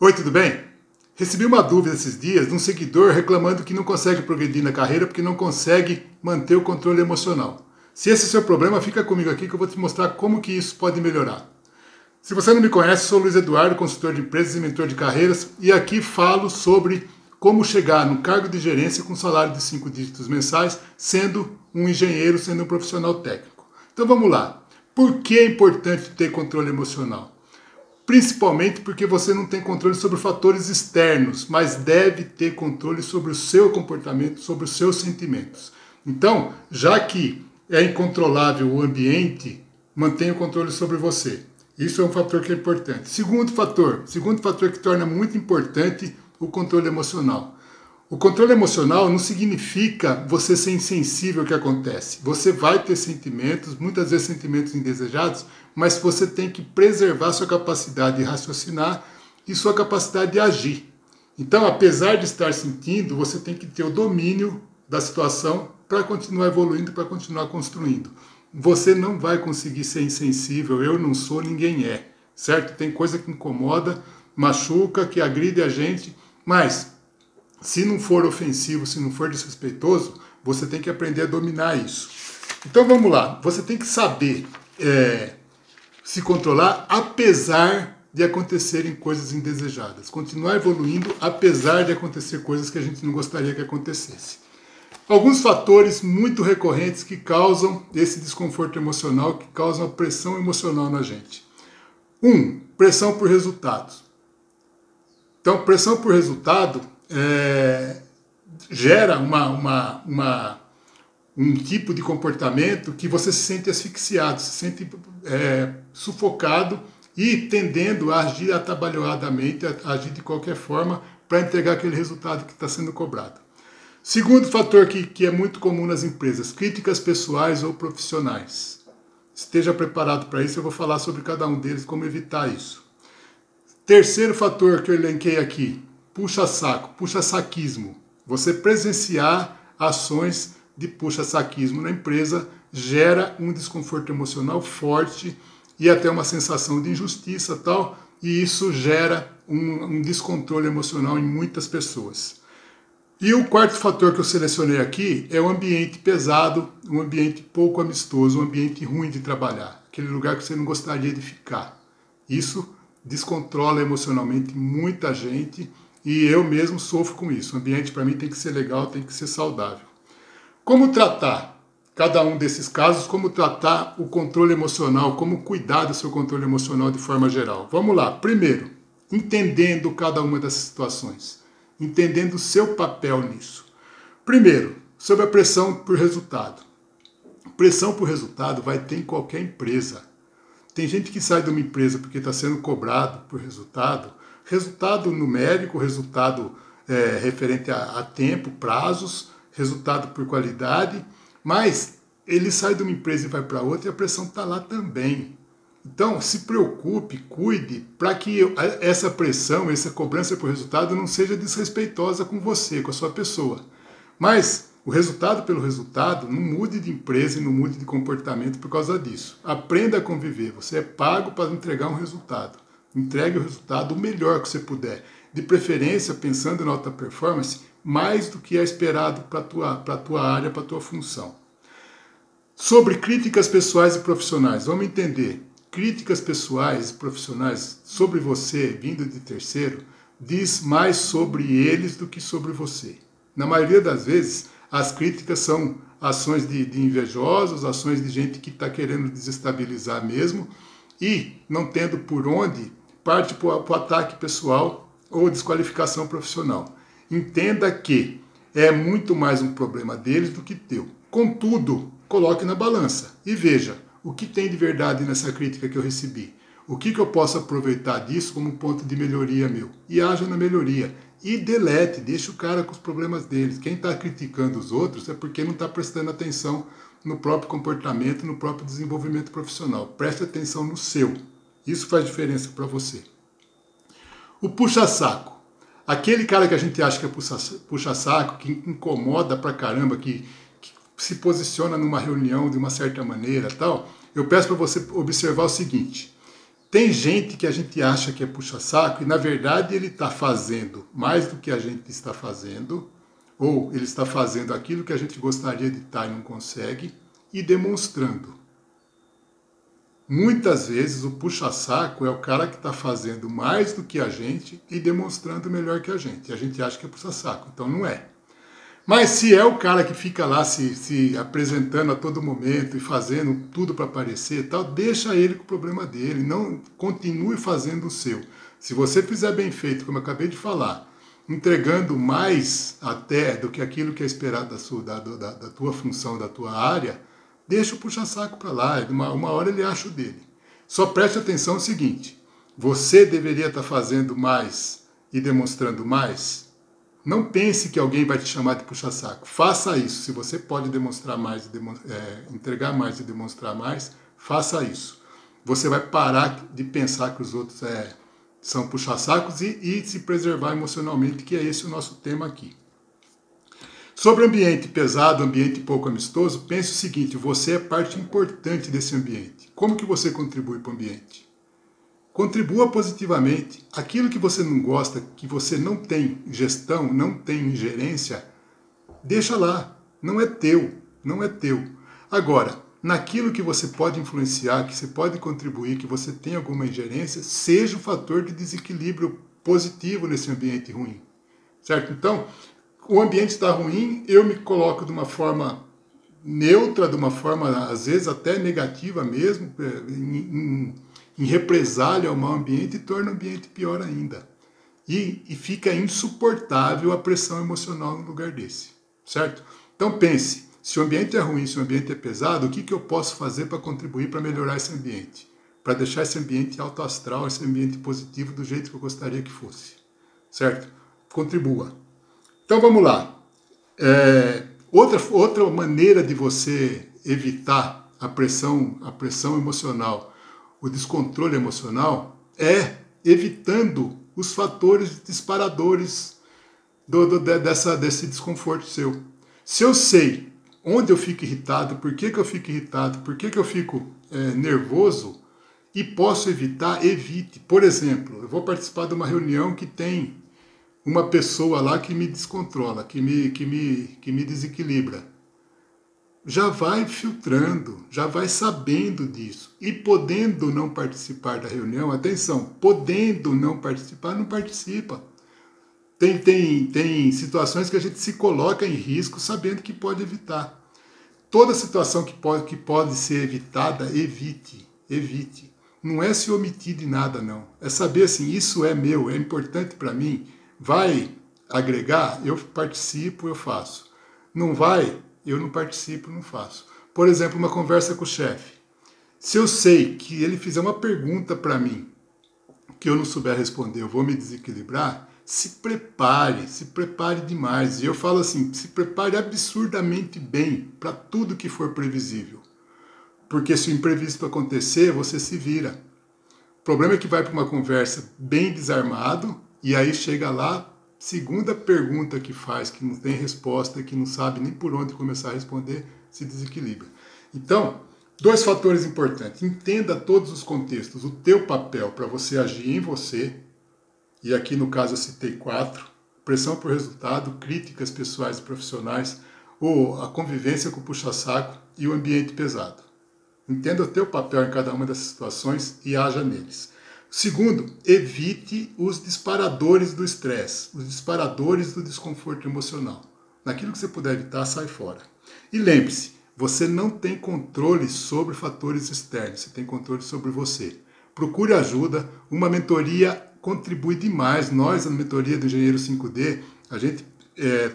Oi, tudo bem? Recebi uma dúvida esses dias de um seguidor reclamando que não consegue progredir na carreira porque não consegue manter o controle emocional. Se esse é o seu problema, fica comigo aqui que eu vou te mostrar como que isso pode melhorar. Se você não me conhece, sou Luiz Eduardo, consultor de empresas e mentor de carreiras, e aqui falo sobre como chegar no cargo de gerência com salário de 5 dígitos mensais, sendo um engenheiro, sendo um profissional técnico. Então vamos lá. Por que é importante ter controle emocional? Principalmente porque você não tem controle sobre fatores externos, mas deve ter controle sobre o seu comportamento, sobre os seus sentimentos. Então, já que é incontrolável o ambiente, mantenha o controle sobre você. Isso é um fator que é importante. Segundo fator que torna muito importante o controle emocional. O controle emocional não significa você ser insensível ao que acontece. Você vai ter sentimentos, muitas vezes sentimentos indesejados, mas você tem que preservar sua capacidade de raciocinar e sua capacidade de agir. Então, apesar de estar sentindo, você tem que ter o domínio da situação para continuar evoluindo, para continuar construindo. Você não vai conseguir ser insensível, eu não sou, ninguém é, certo? Tem coisa que incomoda, machuca, que agride a gente, mas se não for ofensivo, se não for desrespeitoso, você tem que aprender a dominar isso. Então vamos lá, você tem que saber se controlar apesar de acontecerem coisas indesejadas. Continuar evoluindo apesar de acontecer coisas que a gente não gostaria que acontecesse. Alguns fatores muito recorrentes que causam esse desconforto emocional, que causam a pressão emocional na gente. 1. Pressão por resultados. Então, pressão por resultado gera um tipo de comportamento que você se sente asfixiado, se sente sufocado e tendendo a agir atabalhoadamente, a agir de qualquer forma para entregar aquele resultado que está sendo cobrado. Segundo fator que é muito comum nas empresas, críticas pessoais ou profissionais. Esteja preparado para isso, eu vou falar sobre cada um deles, como evitar isso. Terceiro fator que eu elenquei aqui, puxa-saco, puxa-saquismo. Você presenciar ações de puxa-saquismo na empresa gera um desconforto emocional forte e até uma sensação de injustiça tal, e isso gera um descontrole emocional em muitas pessoas. E o quarto fator que eu selecionei aqui é o ambiente pesado, um ambiente pouco amistoso, um ambiente ruim de trabalhar, aquele lugar que você não gostaria de ficar. Isso descontrola emocionalmente muita gente e eu mesmo sofro com isso. O ambiente para mim tem que ser legal, tem que ser saudável. Como tratar cada um desses casos, como tratar o controle emocional, como cuidar do seu controle emocional de forma geral? Vamos lá. Primeiro, entendendo cada uma dessas situações, entendendo o seu papel nisso. Primeiro, sobre a pressão por resultado. Pressão por resultado vai ter em qualquer empresa. Tem gente que sai de uma empresa porque está sendo cobrado por resultado, resultado numérico, resultado referente a tempo, prazos, resultado por qualidade, mas ele sai de uma empresa e vai para outra e a pressão está lá também. Então, se preocupe, cuide, para que essa pressão, essa cobrança por resultado não seja desrespeitosa com você, com a sua pessoa. Mas o resultado pelo resultado, não mude de empresa e não mude de comportamento por causa disso. Aprenda a conviver, você é pago para entregar um resultado. Entregue o resultado o melhor que você puder. De preferência, pensando na alta performance, mais do que é esperado para a tua área, para a tua função. Sobre críticas pessoais e profissionais, vamos entender. Críticas pessoais e profissionais sobre você, vindo de terceiro, diz mais sobre eles do que sobre você. Na maioria das vezes, as críticas são ações de invejosos, ações de gente que está querendo desestabilizar mesmo e, não tendo por onde, parte para o ataque pessoal ou desqualificação profissional. Entenda que é muito mais um problema deles do que teu. Contudo, coloque na balança e veja o que tem de verdade nessa crítica que eu recebi. O que eu posso aproveitar disso como um ponto de melhoria meu? E haja na melhoria. E delete, deixa o cara com os problemas deles. Quem está criticando os outros é porque não está prestando atenção no próprio comportamento, no próprio desenvolvimento profissional. Preste atenção no seu. Isso faz diferença para você. O puxa-saco. Aquele cara que a gente acha que é puxa-saco, que incomoda pra caramba, que se posiciona numa reunião de uma certa maneira tal, eu peço para você observar o seguinte. Tem gente que a gente acha que é puxa-saco e, na verdade, ele está fazendo mais do que a gente está fazendo, ou ele está fazendo aquilo que a gente gostaria de estar e não consegue, e demonstrando. Muitas vezes o puxa-saco é o cara que está fazendo mais do que a gente e demonstrando melhor que a gente. E a gente acha que é puxa-saco, então não é. Mas se é o cara que fica lá se apresentando a todo momento e fazendo tudo para aparecer e tal, deixa ele com o problema dele, não continue fazendo o seu. Se você fizer bem feito, como eu acabei de falar, entregando mais até do que aquilo que é esperado da tua função, da tua área, deixa o puxa-saco para lá, uma hora ele acha o dele. Só preste atenção no seguinte, você deveria estar fazendo mais e demonstrando mais. Não pense que alguém vai te chamar de puxa-saco. Faça isso. Se você pode demonstrar mais, entregar mais e demonstrar mais, faça isso. Você vai parar de pensar que os outros são puxa-sacos e se preservar emocionalmente, que é esse o nosso tema aqui. Sobre ambiente pesado, ambiente pouco amistoso, pense o seguinte, você é parte importante desse ambiente. Como que você contribui para o ambiente? Contribua positivamente. Aquilo que você não gosta, que você não tem gestão, não tem ingerência, deixa lá. Não é teu, não é teu. Agora, naquilo que você pode influenciar, que você pode contribuir, que você tem alguma ingerência, seja um fator de desequilíbrio positivo nesse ambiente ruim. Certo? Então, o ambiente está ruim, eu me coloco de uma forma neutra, de uma forma, às vezes, até negativa mesmo, em represália ao mau ambiente e torna o ambiente pior ainda. E fica insuportável a pressão emocional no lugar desse, certo? Então pense, se o ambiente é ruim, se o ambiente é pesado, o que eu posso fazer para contribuir para melhorar esse ambiente? Para deixar esse ambiente alto astral, esse ambiente positivo do jeito que eu gostaria que fosse, certo? Contribua. Então vamos lá. Outra maneira de você evitar a pressão emocional, o descontrole emocional, é evitando os fatores disparadores desse desconforto seu. Se eu sei onde eu fico irritado, por que eu fico irritado, por que eu fico nervoso, e posso evitar, evite. Por exemplo, eu vou participar de uma reunião que tem uma pessoa lá que me descontrola, que me desequilibra. Já vai filtrando, já vai sabendo disso. E podendo não participar da reunião, atenção, podendo não participar, não participa. Tem situações que a gente se coloca em risco sabendo que pode evitar. Toda situação que pode ser evitada, evite. Não é se omitir de nada, não. É saber assim, isso é meu, é importante para mim. Vai agregar? Eu participo, eu faço. Não vai? Eu não participo, não faço. Por exemplo, uma conversa com o chefe. Se eu sei que ele fizer uma pergunta para mim que eu não souber responder, eu vou me desequilibrar, se prepare demais. E eu falo assim, se prepare absurdamente bem para tudo que for previsível. Porque se o imprevisto acontecer, você se vira. O problema é que vai para uma conversa bem desarmado, e aí chega lá, segunda pergunta que faz, que não tem resposta, que não sabe nem por onde começar a responder, se desequilibra. Então, 2 fatores importantes. Entenda todos os contextos, o teu papel para você agir em você, e aqui no caso eu citei 4, pressão por resultado, críticas pessoais e profissionais, ou a convivência com o puxa-saco e o ambiente pesado. Entenda o teu papel em cada uma dessas situações e haja neles. Segundo, evite os disparadores do estresse, os disparadores do desconforto emocional. Naquilo que você puder evitar, sai fora. E lembre-se, você não tem controle sobre fatores externos, você tem controle sobre você. Procure ajuda, uma mentoria contribui demais. Nós, na mentoria do Engenheiro 5D, a gente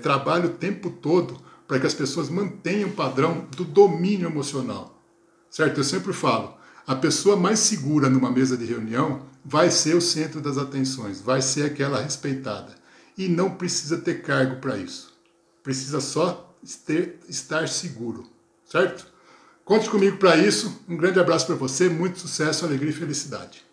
trabalha o tempo todo para que as pessoas mantenham o padrão do domínio emocional. Certo? Eu sempre falo, a pessoa mais segura numa mesa de reunião vai ser o centro das atenções, vai ser aquela respeitada. E não precisa ter cargo para isso. Precisa só estar seguro. Certo? Conte comigo para isso. Um grande abraço para você, muito sucesso, alegria e felicidade.